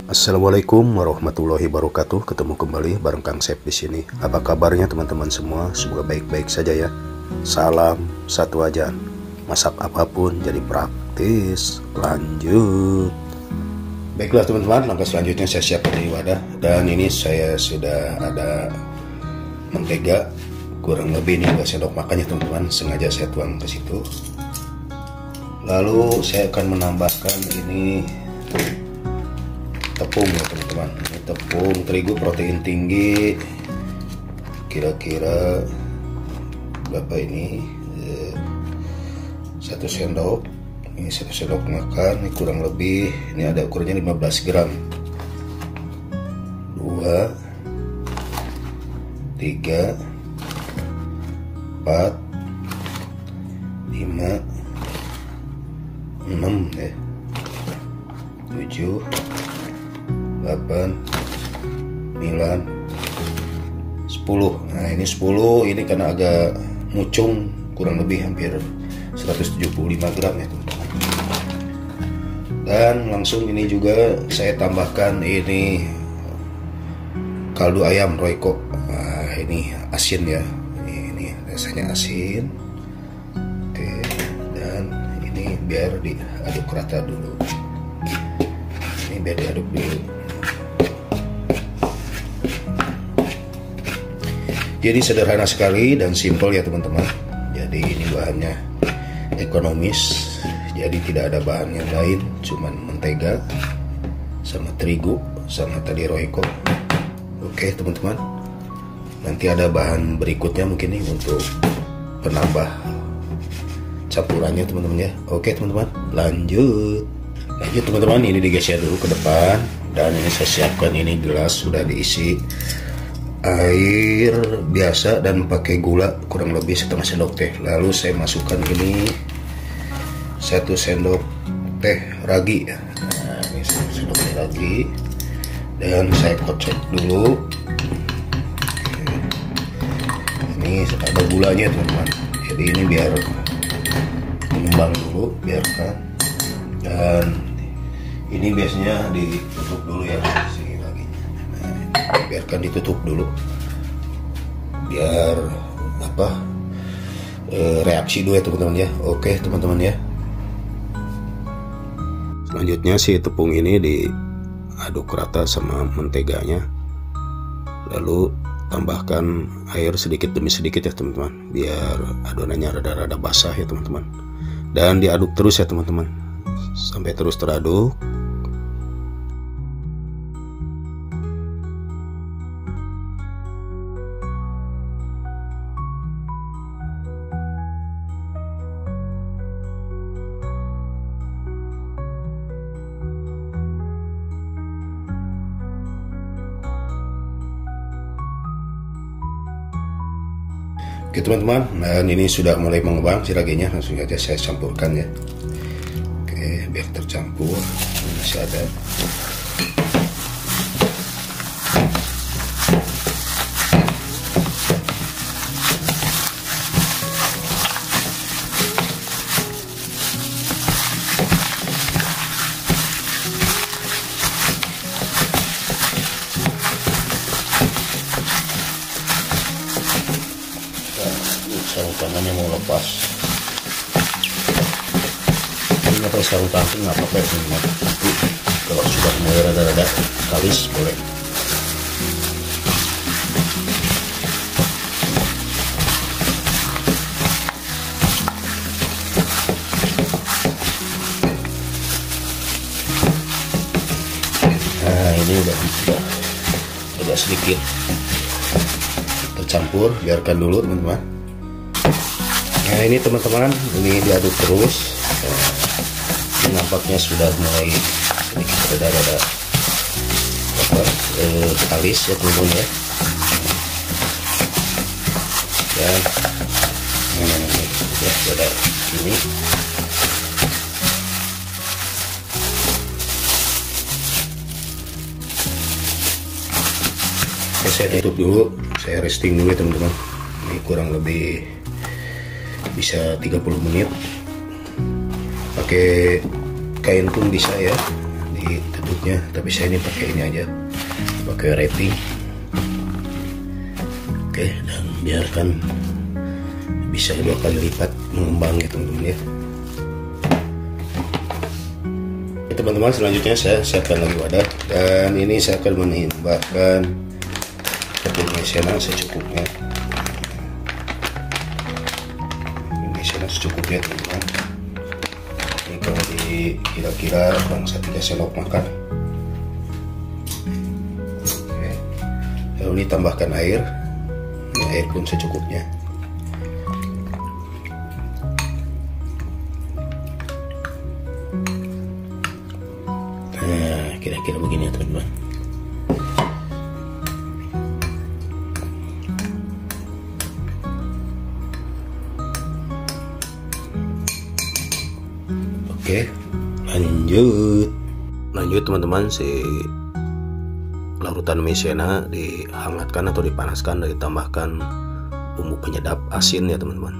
Assalamualaikum warahmatullahi wabarakatuh. Ketemu kembali bareng Kang Sep di sini. Apa kabarnya teman-teman semua? Semoga baik-baik saja ya. Salam satu wajan. Masak apapun jadi praktis. Lanjut. Baiklah teman-teman, langkah selanjutnya saya siapkan di wadah. Dan ini saya sudah ada mentega, kurang lebih ini 2 sendok makannya teman-teman. Sengaja saya tuang ke situ. Lalu saya akan menambahkan ini tepung ya teman-teman. Ini tepung terigu protein tinggi, kira-kira berapa ini, 1 sendok. Ini 1 sendok makan, ini kurang lebih, ini ada ukurannya 15 gram. 2 3 4 5 6 ya, 7 8 9 10. Nah ini 10, ini karena agak mucung, kurang lebih hampir 175 gram ya teman-teman. Dan langsung ini juga saya tambahkan ini kaldu ayam Royco. Nah, ini asin ya, ini rasanya asin. Oke, dan ini biar diaduk rata dulu. Ini biar diaduk dulu. Jadi sederhana sekali dan simple ya teman-teman. Jadi ini bahannya ekonomis, jadi tidak ada bahan yang lain, cuman mentega sama terigu sama tadi Royco. Oke teman-teman, nanti ada bahan berikutnya mungkin nih untuk penambah campurannya teman-teman ya. Oke teman-teman, lanjut teman-teman, ini digeser dulu ke depan. Dan ini saya siapkan, ini gelas sudah diisi air biasa dan pakai gula kurang lebih setengah sendok teh. Lalu saya masukkan ini 1 sendok teh ragi. Nah ini 1 sendok teh ragi dan saya kocok dulu. Ini ada gulanya teman-teman, jadi ini biar mengembang dulu, biarkan. Dan ini biasanya ditutup dulu ya, biarkan ditutup dulu biar reaksi dulu ya teman-teman ya. Oke teman-teman ya, selanjutnya si tepung ini diaduk rata sama menteganya, lalu tambahkan air sedikit demi sedikit ya teman-teman, biar adonannya rada-rada basah ya teman-teman. Dan diaduk terus ya teman-teman sampai terus teraduk. Oke teman-teman, dan ini sudah mulai mengembang si ragenya, langsung aja saya campurkan ya. Oke, biar tercampur. Masih ada. Sarung tangannya mau lepas. Ini pakai sarung tangan nggak apa-apa ya teman-teman. Nanti kalau sudah mulai rada-rada kalis boleh. Nah ini udah agak sedikit tercampur, biarkan dulu teman-teman. Nah ini teman-teman, ini diaduk terus. Ini nampaknya sudah mulai sedikit rada-rada kalis ya teman-teman ya. Dan ya sudah ini. Oke, saya tutup dulu, saya resting dulu ya teman-teman. Ini kurang lebih bisa 30 menit. Pakai kain pun bisa ya, kunci tutupnya, tapi saya ini pakai ini aja, pakai wrapping. Oke, dan biarkan bisa 2 kali lipat mengembang ya teman-teman ya. Oke teman-teman, selanjutnya saya siapkan lagi wadah, dan ini saya akan menambahkan tepung maizena secukupnya. Maizena secukupnya teman-teman. Ini kalau kira-kira bangsa 3 sendok makan. Oke. Lalu ditambahkan air. Ini air pun secukupnya. Nah, kira-kira begini ya teman-teman. Oke, lanjut teman-teman, si larutan maizena dihangatkan atau dipanaskan dan ditambahkan bumbu penyedap asin ya teman-teman.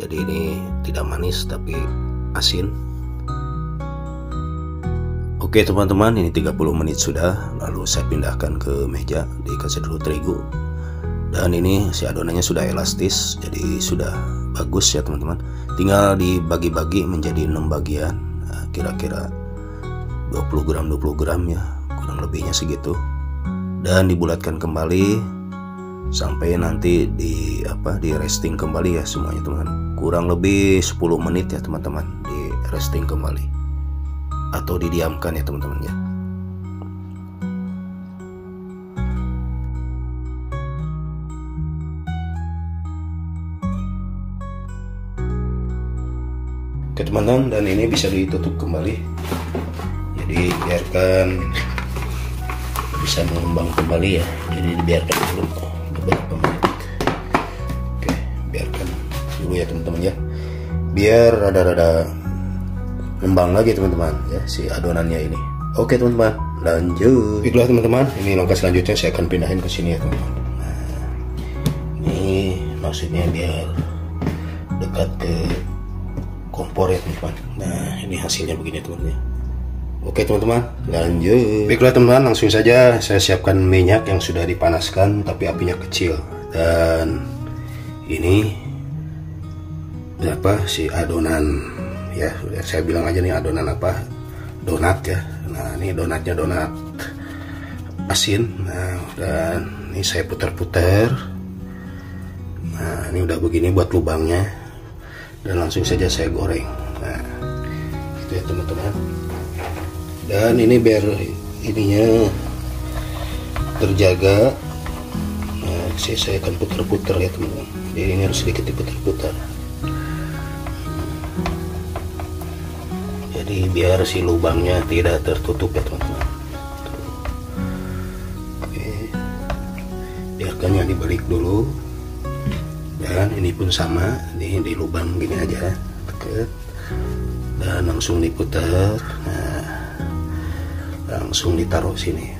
Jadi ini tidak manis tapi asin. Oke teman-teman, ini 30 menit sudah, lalu saya pindahkan ke meja, dikasih dulu terigu. Dan ini si adonannya sudah elastis, jadi sudah bagus ya teman-teman. Tinggal dibagi-bagi menjadi 6 bagian, nah, kira-kira 20 gram ya, kurang lebihnya segitu. Dan dibulatkan kembali sampai nanti di resting kembali ya semuanya teman-teman. Kurang lebih 10 menit ya teman-teman, di resting kembali atau didiamkan ya teman-teman ya. Oke teman-teman, dan ini bisa ditutup kembali, jadi biarkan bisa mengembang kembali ya. Jadi dibiarkan dulu beberapa menit. Oke, biarkan dulu ya teman-teman ya, biar rada-rada ngembang lagi teman-teman ya si adonannya ini. Oke teman-teman, lanjut. Baiklah teman-teman, ini langkah selanjutnya saya akan pindahin ke sini ya teman-teman. Nah, ini maksudnya biar dekat ke kompor ya teman-teman. Nah, ini hasilnya begini teman-teman. Oke teman-teman, lanjut. Baiklah teman-teman, langsung saja saya siapkan minyak yang sudah dipanaskan tapi apinya kecil. Dan ini si adonan ya, sudah saya bilang aja nih adonan donat ya. Nah, ini donatnya donat asin. Nah, dan ini saya putar-putar. Nah, ini udah begini buat lubangnya. Dan langsung saja saya goreng. Nah, itu ya teman-teman. Dan ini biar ininya terjaga, nah, saya akan putar-putar ya teman-teman. Jadi ini harus sedikit diputar-putar. Jadi biar si lubangnya tidak tertutup ya teman-teman. Oke, biarkannya dibalik dulu. Dan ini pun sama, ini di lubang gini aja, deket, dan langsung diputar. Nah, langsung ditaruh sini.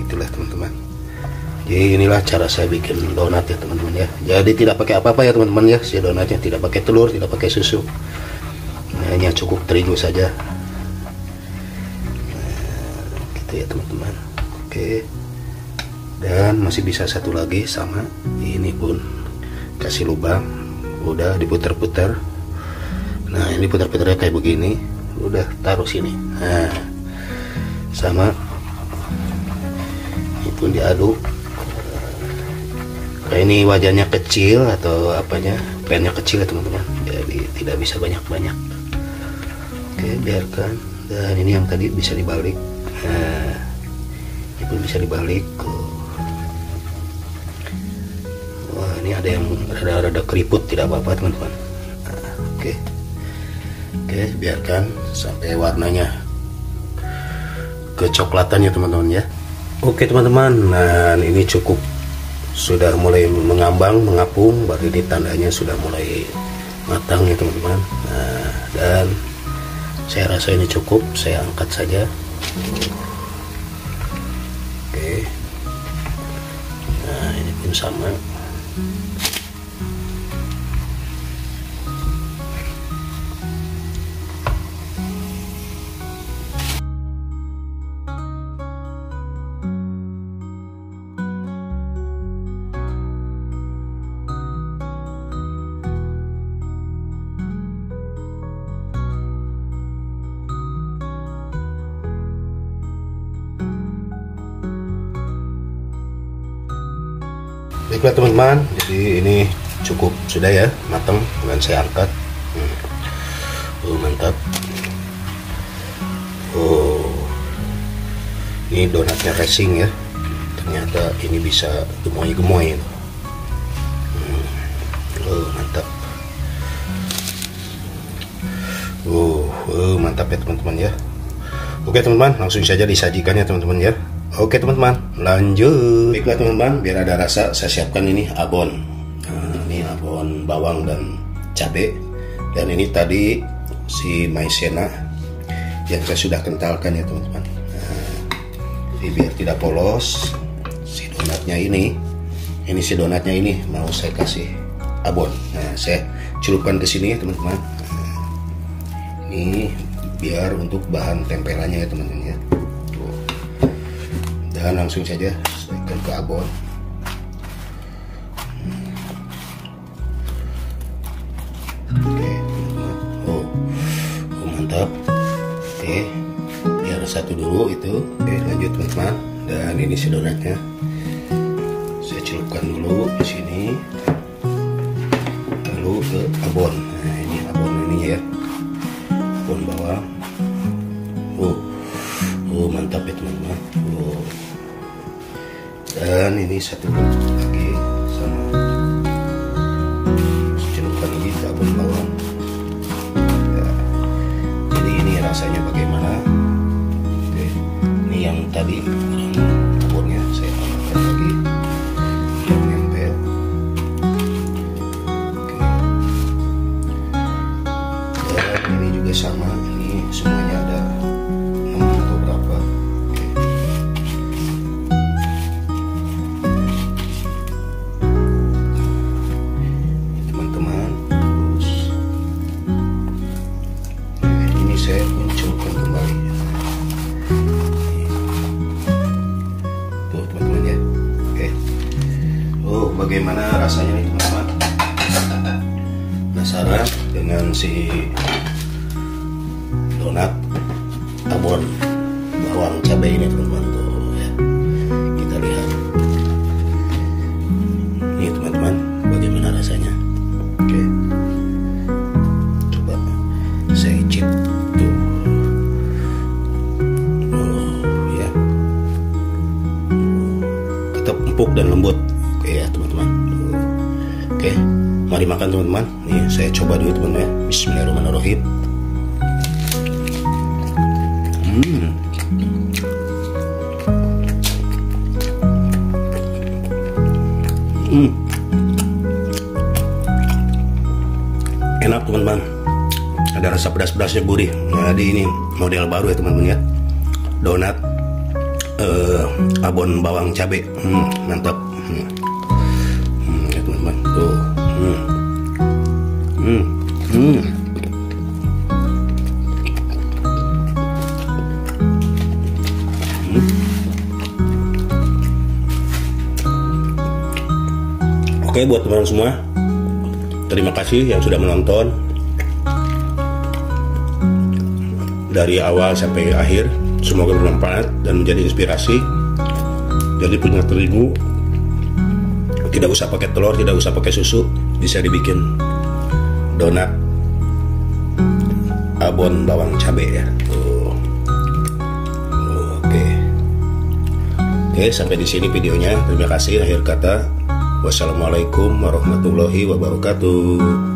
Itulah teman-teman. Jadi inilah cara saya bikin donat ya teman-teman ya. Jadi tidak pakai apa-apa ya teman-teman ya, si donatnya tidak pakai telur, tidak pakai susu. Nah, hanya cukup terigu saja. Nah, gitu ya teman-teman. Oke. Dan masih bisa satu lagi sama. Ini pun kasih lubang, udah diputar-putar. Nah, ini putar-putarnya kayak begini, udah taruh sini. Nah, sama ini pun diaduk. Kayak ini wajannya kecil atau apanya, pennya kecil ya teman-teman, jadi tidak bisa banyak-banyak. Oke, biarkan. Dan ini yang tadi bisa dibalik. Nah, ini pun bisa dibalik. Wah, ini ada yang rada-rada keriput, tidak apa-apa teman-teman. Nah, oke, biarkan sampai warnanya kecoklatan ya teman-teman ya. Oke teman-teman, nah ini cukup, sudah mulai mengambang, mengapung, baru ini tandanya sudah mulai matang ya teman-teman. Nah, dan saya rasa ini cukup, saya angkat saja. Oke, nah ini pun sama. Baiklah teman-teman, jadi ini cukup sudah ya, matang. Dan saya angkat. Mantap. Ini donatnya racing ya. Ternyata ini bisa gemoy-gemoy. Mantap. Mantap ya teman-teman ya. Oke teman-teman, langsung saja disajikan ya teman-teman ya. Oke teman-teman, lanjut. Baiklah teman-teman, biar ada rasa saya siapkan ini abon. Ini abon bawang dan cabai. Dan ini tadi si maizena yang saya sudah kentalkan ya teman-teman. Jadi biar tidak polos, si donatnya ini si donatnya ini mau saya kasih abon. Nah, saya celupkan ke sini ya teman-teman. Ini biar untuk bahan tempelannya ya teman-teman ya. Dan langsung saja selipkan ke abon. Oke, mantap. Oke, biar satu dulu itu. Oke, lanjut teman-teman. Dan ini si donatnya. Saya celupkan dulu di sini. Lalu ke abon. Nah, ini abon ininya ya. Abon bawang. Mantap ya teman-teman. Dan ini satu lagi sama. Celupkan lagi ke abon bawang. Ya. Jadi ini rasanya bagaimana? Oke. Ini yang tadi abonnya saya tambahkan lagi. Yang nempel. Oke. Dan ini juga sama. Ini semuanya ada 6 atau berapa. Oke. Teman-teman, terus ini saya munculkan kembali. Tuh teman-teman ya. Oke. Bagaimana rasanya nih teman-teman? Penasaran dengan si donat abon bawang cabai ini teman-teman tuh ya. Kita lihat ini teman-teman, bagaimana rasanya. Oke, coba saya icip tuh. Ya, tetap empuk dan lembut. Oke ya teman-teman. Oke, mari makan teman-teman. Nih saya coba dulu teman-teman ya. Bismillahirrahmanirrahim. Enak teman-teman, ada rasa pedas-pedasnya, gurih. Jadi ini model baru ya teman-teman ya, donat abon bawang cabai. Mantap. Ya teman-teman tuh. Oke, buat teman-teman semua, terima kasih yang sudah menonton dari awal sampai akhir. Semoga bermanfaat dan menjadi inspirasi. Jadi punya terigu, tidak usah pakai telur, tidak usah pakai susu, bisa dibikin donat abon bawang cabai ya. Oke, sampai di sini videonya. Terima kasih. Akhir kata, wassalamualaikum warahmatullahi wabarakatuh.